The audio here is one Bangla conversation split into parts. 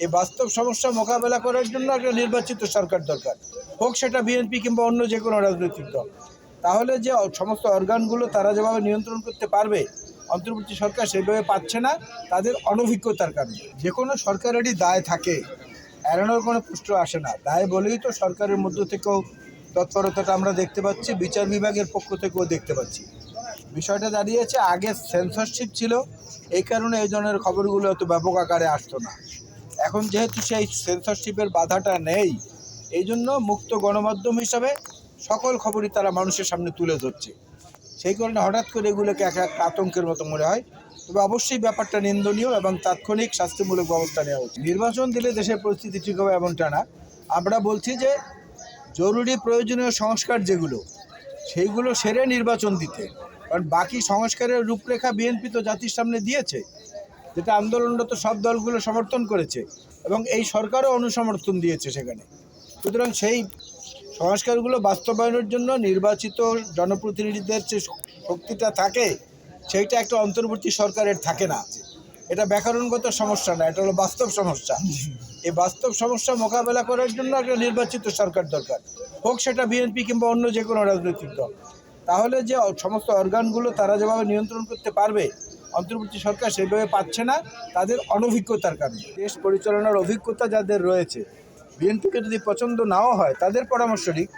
এই বাস্তব সমস্যা মোকাবেলা করার জন্য একটা নির্বাচিত সরকার দরকার, হোক সেটা বিএনপি কিংবা অন্য যে কোনো রাজনৈতিক দল। তাহলে যে সমস্ত অর্গানগুলো তারা যেভাবে নিয়ন্ত্রণ করতে পারবে, অন্তর্বর্তী সরকার সেভাবে পাচ্ছে না তাদের অনভিজ্ঞতার কারণে। যে কোনো সরকারেরই দায় থাকে, এড়ানোর কোনো প্রশ্ন আসে না। দায় বলেই তো সরকারের মধ্য থেকেও তৎপরতাটা আমরা দেখতে পাচ্ছি, বিচার বিভাগের পক্ষ থেকেও দেখতে পাচ্ছি। বিষয়টা দাঁড়িয়েছে আগে সেন্সরশিপ ছিল, এই কারণে এই ধরনের খবরগুলো এত ব্যাপক আকারে আসতো না। এখন যেহেতু সেই সেন্সরশিপের বাধাটা নেই, এই জন্য মুক্ত গণমাধ্যম হিসাবে সকল খবরই তারা মানুষের সামনে তুলে ধরছে। সেই কারণে হঠাৎ করে এগুলোকে এক এক আতঙ্কের মতো মনে হয়। তবে অবশ্যই ব্যাপারটা নিন্দনীয় এবং তাৎক্ষণিক শাস্তিমূলক ব্যবস্থা নেওয়া উচিত। নির্বাচন দিলে দেশের পরিস্থিতি ঠিক হবে এমনটা না। আমরা বলছি যে জরুরি প্রয়োজনীয় সংস্কার যেগুলো, সেইগুলো সেরে নির্বাচন দিতে। কারণ বাকি সংস্কারের রূপরেখা বিএনপি তো জাতির সামনে দিয়েছে, যেটা আন্দোলনরত সব দলগুলো সমর্থন করেছে এবং এই সরকারও অনুসমর্থন দিয়েছে সেখানে। সুতরাং সেই সংস্কারগুলো বাস্তবায়নের জন্য নির্বাচিত জনপ্রতিনিধিদের যে শক্তিটা থাকে, সেইটা একটা অন্তর্বর্তী সরকারের থাকে না। এটা ব্যাকরণগত সমস্যা না, এটা হলো বাস্তব সমস্যা। এই বাস্তব সমস্যা মোকাবেলা করার জন্য একটা নির্বাচিত সরকার দরকার, হোক সেটা বিএনপি কিংবা অন্য যে কোনো রাজনৈতিক দল। তাহলে যে সমস্ত অর্গানগুলো তারা যেভাবে নিয়ন্ত্রণ করতে পারবে, অন্তর্বর্তী সরকার সেভাবে পাচ্ছে না তাদের অনভিজ্ঞতার কারণে। দেশ পরিচালনার অভিজ্ঞতা যাদের রয়েছে, বিএনপিকে যদি পছন্দ নাও হয় তাদের পরামর্শ নিক,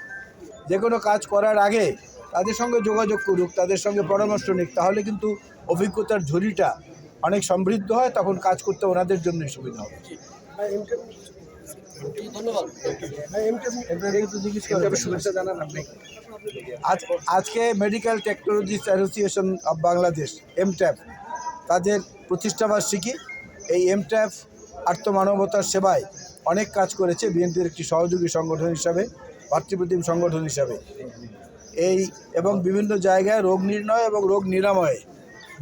যে কোনো কাজ করার আগে তাদের সঙ্গে যোগাযোগ করুক, তাদের সঙ্গে পরামর্শ নিক, তাহলে কিন্তু অভিজ্ঞতার ঝুড়িটা অনেক সমৃদ্ধ হয়, তখন কাজ করতে ওনাদের জন্যই সুবিধা হবে। আজকে medical technologist association of Bangladesh এমট্যাপ তাদের প্রতিষ্ঠাবার্ষিকী। এই এমট্যাপ আর্থমানবতার সেবায় অনেক কাজ করেছে বিএনপির একটি সহযোগী সংগঠন হিসাবে, ভাতৃপ্রতিম সংগঠন হিসাবে। এবং বিভিন্ন জায়গায় রোগ নির্ণয় এবং রোগ নিরাময়ে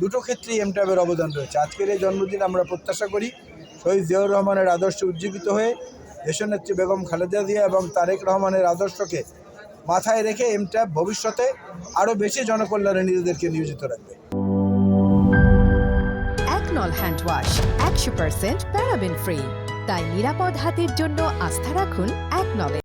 দুটো ক্ষেত্রেই এমট্যাপের অবদান রয়েছে। আজকের এই জন্মদিন আমরা প্রত্যাশা করি শহীদ জিয়াউর রহমানের আদর্শে উজ্জীবিত হয়ে দেশনেত্রী বেগম খালেদা জিয়া এবং তারেক রহমানের আদর্শকে মাথায় রেখে এমট্যাপ ভবিষ্যতে আরও বেশি জনকল্যাণে নিজেদেরকে নিয়োজিত রাখবে। একনল হ্যান্ড ওয়াশ 100% প্যারাবেন ফ্রি, তাই নিরাপদ হাতের জন্য আস্থা রাখুন একনলে।